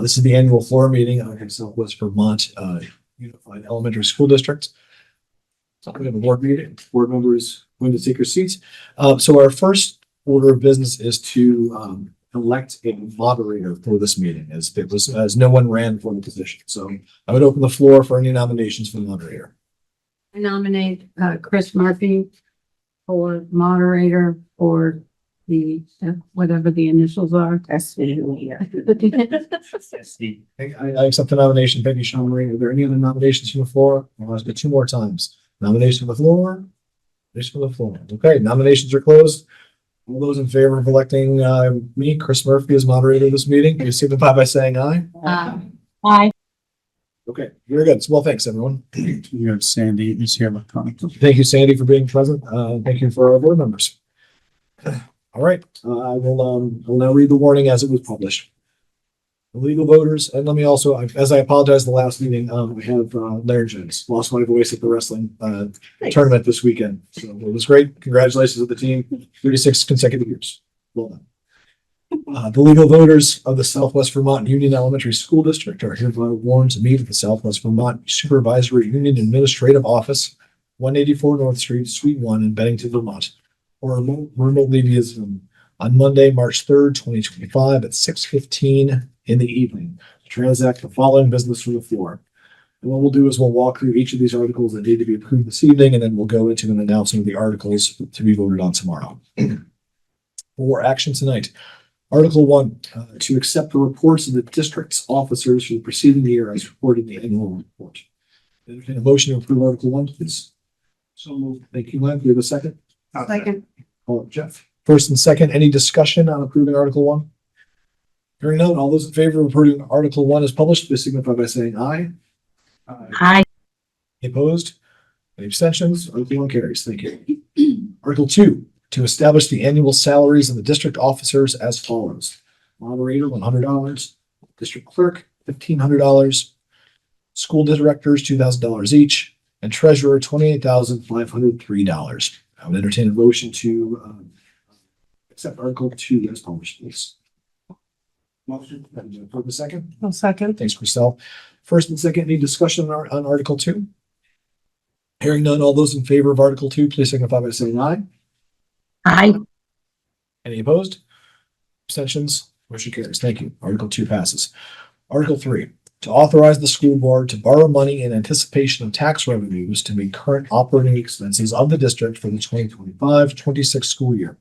This is the annual floor meeting of Southwest Vermont Unified Elementary School District. So we have a board meeting. Board members going to take your seats. So our first order of business is to elect a moderator for this meeting, as no one ran for the position. So I would open the floor for any nominations for the moderator. I nominate Chris Murphy for moderator for the whatever the initials are. SVUESD. I accept the nomination. Thank you, Sean Marie. Are there any other nominations from the floor? I'll ask it two more times. Nomination from the floor. Nomination from the floor. Okay, nominations are closed. All those in favor of electing me, Chris Murphy, as moderator of this meeting, please signify by saying aye. Aye. Okay, very good. Well, thanks, everyone. You have Sandy who's here electronically. Thank you, Sandy, for being present. Thank you for our board members. All right, I will now read the warning as it was published. The legal voters, and let me also, as I apologize the last meeting, I have laryngitis, lost my voice at the wrestling tournament this weekend. So it was great. Congratulations to the team. 36 consecutive years. Well done. The legal voters of the Southwest Vermont Union Elementary School District are hereby warned to meet at the Southwest Vermont Supervisory Union Administrative Office, 184 North Street, Suite 1 in Bennington, Vermont, or remotely via Zoom on Monday, March 3rd, 2025 at 6:15 in the evening to transact the following business from the floor. And what we'll do is we'll walk through each of these articles that need to be approved this evening, and then we'll go into an announcement of the articles to be voted on tomorrow. For action tonight, Article 1, to accept the reports of the district's officers for the preceding year as reported in the annual report. Entertain a motion to approve Article 1, please. So moved. Thank you, Len. Do you have a second? Second. Call it Jeff. First and second, any discussion on approving Article 1? Hearing none, all those in favor of approving Article 1 as published, please signify by saying aye. Aye. Any opposed? Any abstentions? Article 1 carries. Thank you. Article 2, to establish the annual salaries of the district officers as follows. Moderator, $100. District clerk, $1,500. School directors, $2,000 each. And treasurer, $28,503. I would entertain a motion to accept Article 2 as published, please. Motion. For the second. I'll second. Thanks, Christelle. First and second, any discussion on Article 2? Hearing none, all those in favor of Article 2, please signify by saying aye. Aye. Any opposed? Abstentions? Motion carries. Thank you. Article 2 passes. Article 3, to authorize the school board to borrow money in anticipation of tax revenues to meet current operating expenses of the district for the 2025-26 school year.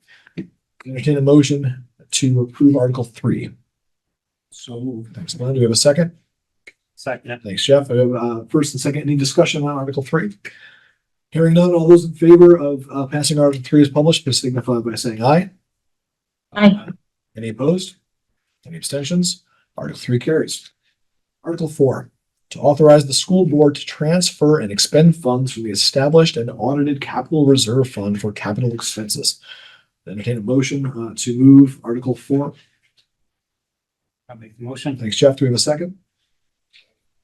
Entertain a motion to approve Article 3. So moved. Thanks, Glenn. Do we have a second? Second. Thanks, Jeff. I have first and second. Any discussion on Article 3? Hearing none, all those in favor of passing Article 3 as published, please signify by saying aye. Aye. Any opposed? Any abstentions? Article 3 carries. Article 4, to authorize the school board to transfer and expend funds from the established and audited capital reserve fund for capital expenses. Entertain a motion to move Article 4. I'll make the motion. Thanks, Jeff. Do we have a second?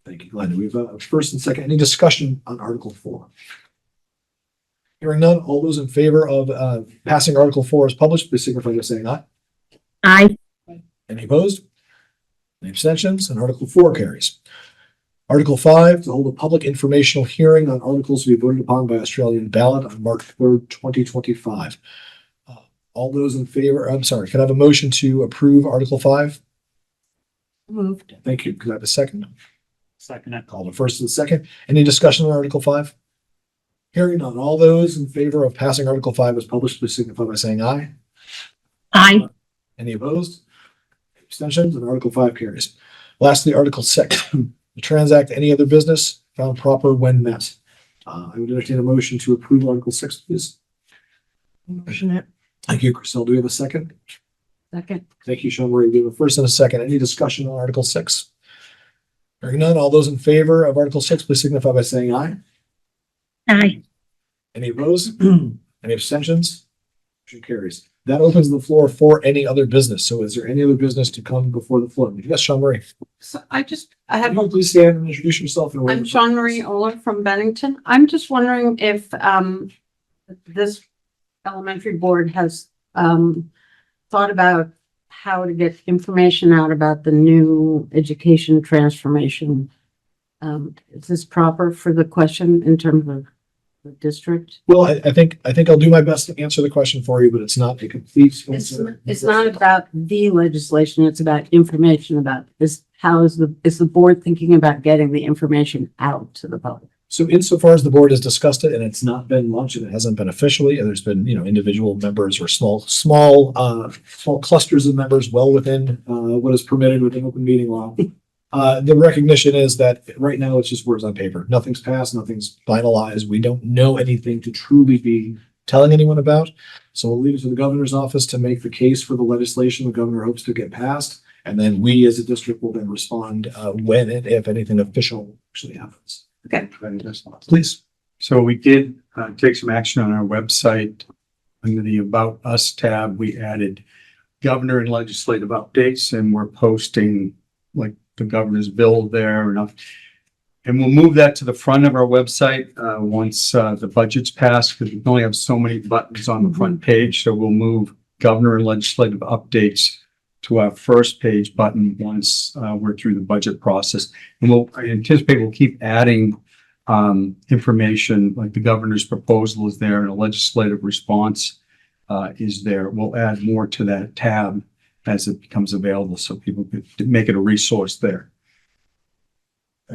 Thank you, Glenn. Do we have a first and second? Any discussion on Article 4? Hearing none, all those in favor of passing Article 4 as published, please signify by saying aye. Aye. Any opposed? Any abstentions? And Article 4 carries. Article 5, to hold a public informational hearing on articles to be voted upon by Australian ballot on March 3rd, 2025. All those in favor, I'm sorry, can I have a motion to approve Article 5? Moved. Thank you. Could I have a second? Second. Call the first and second. Any discussion on Article 5? Hearing none. All those in favor of passing Article 5 as published, please signify by saying aye. Aye. Any opposed? Abstentions? And Article 5 carries. Lastly, Article 6, to transact any other business found proper when met. I would entertain a motion to approve Article 6, please. Motion it. Thank you, Christelle. Do we have a second? Second. Thank you, Sean Marie. We have a first and a second. Any discussion on Article 6? Hearing none. All those in favor of Article 6, please signify by saying aye. Aye. Any opposed? Any abstentions? Motion carries. That opens the floor for any other business. So is there any other business to come before the floor? Yes, Sean Marie. So I have, Can you please stand and introduce yourself? I'm Sean Marie Oler from Bennington. I'm just wondering if this elementary board has thought about how to get information out about the new education transformation. Is this proper for the question in terms of the district? Well, I think I'll do my best to answer the question for you, but it's not a complete. It's not about the legislation, it's about information about this. How is the board thinking about getting the information out to the public? So insofar as the board has discussed it and it's not been launched and it hasn't been officially, and there's been, individual members or small clusters of members well within, what is permitted within open meeting law. The recognition is that right now it's just words on paper. Nothing's passed, nothing's finalized. We don't know anything to truly be telling anyone about. So we'll leave it to the governor's office to make the case for the legislation the governor hopes to get passed. And then we as a district will then respond, when and if anything official actually happens. Okay. Please. So we did take some action on our website. Under the About Us tab, we added governor and legislative updates, and we're posting like the governor's bill there enough. And we'll move that to the front of our website once the budget's passed, because we can only have so many buttons on the front page. So we'll move governor and legislative updates to our first page button once we're through the budget process. And I anticipate we'll keep adding information, like the governor's proposal is there and a legislative response is there. We'll add more to that tab as it becomes available, so people could make it a resource there.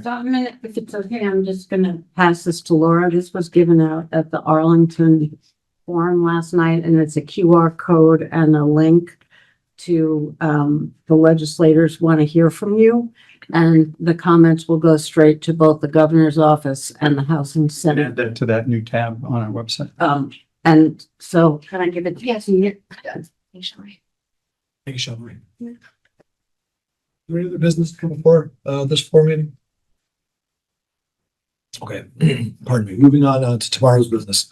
So if it's okay, I'm just gonna pass this to Laura. This was given out at the Arlington Forum last night, and it's a QR code and a link to the legislators want to hear from you. And the comments will go straight to both the governor's office and the House and And Senate. add that to that new tab on our website. And so can I give it? Yes. Thank you, Shelby. Yeah. Is there any other business to come before this floor meeting? Okay, pardon me. Moving on to tomorrow's business.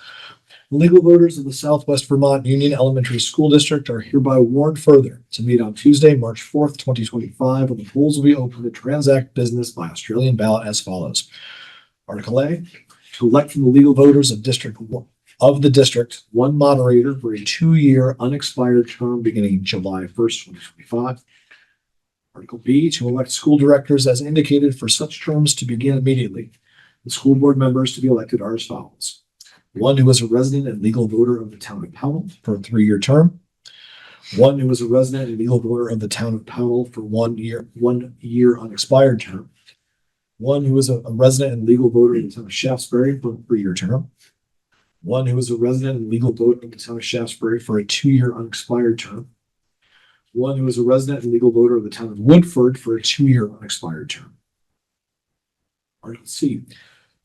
Legal voters of the Southwest Vermont Union Elementary School District are hereby warned further to meet on Tuesday, March 4th, 2025, when the polls will be open to transact business by Australian ballot as follows. Article A, to elect from the legal voters of the district, one moderator for a 2-year unexpired term beginning July 1st, 2025. Article B, to elect school directors as indicated for such terms to begin immediately. The school board members to be elected are as follows. One who is a resident and legal voter of the town of Powell for a 3-year term. One who is a resident and legal voter of the town of Powell for 1 year unexpired term. One who is a resident and legal voter of the town of Shaftesbury for a 3-year term. One who is a resident and legal voter of the town of Shaftesbury for a 2-year unexpired term. One who is a resident and legal voter of the town of Woodford for a 2-year unexpired term. Article C.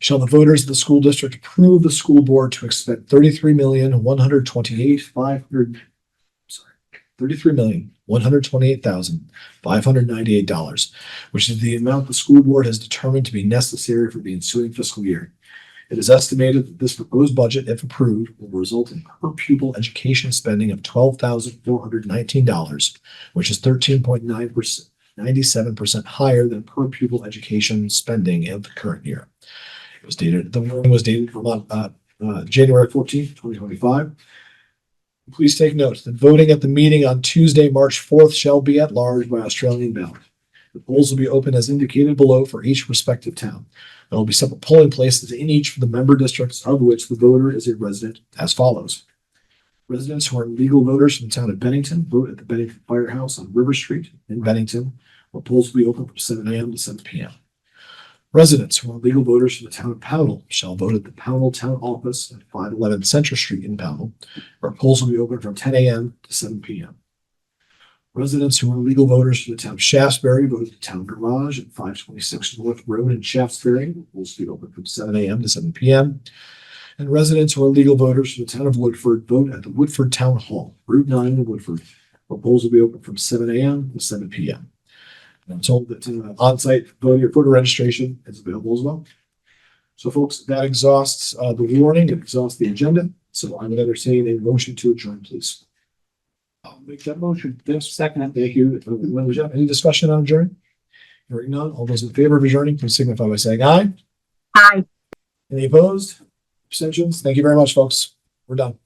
Shall the voters of the school district approve the school board to expend $33,128,598, which is the amount the school board has determined to be necessary for the ensuing fiscal year. It is estimated that this proposed budget, if approved, will result in per pupil education spending of $12,419, which is 13.9%, 97% higher than per pupil education spending in the current year. The warning was dated from January 14th, 2025. Please take note that voting at the meeting on Tuesday, March 4th shall be at large by Australian ballot. The polls will be open as indicated below for each respective town. There will be separate polling places in each for the member districts of which the voter is a resident as follows. Residents who are legal voters from the town of Bennington vote at the Bennington Firehouse on River Street in Bennington, where polls will be open from 7 a.m. to 7 p.m. Residents who are legal voters from the town of Pownell shall vote at the Pownell Town Office at 511 Central Street in Pownell, where polls will be open from 10 a.m. to 7 p.m. Residents who are legal voters from the town of Shaftesbury vote at the town garage at 526 North Road in Shaftesbury, where polls will be open from 7 a.m. to 7 p.m. And residents who are legal voters from the town of Woodford vote at the Woodford Town Hall, Route 9 in Woodford, where polls will be open from 7 a.m. to 7 p.m. I'm told that on-site voter registration is available as well. So folks, that exhausts the warning, it exhausts the agenda. So I'm entertaining a motion to adjourn, please. I'll make that motion. Yes, second. Thank you. Any discussion on adjourning? Hearing none, all those in favor of adjourning, please signify by saying aye. Aye. Any opposed? Abstentions? Thank you very much, folks. We're done.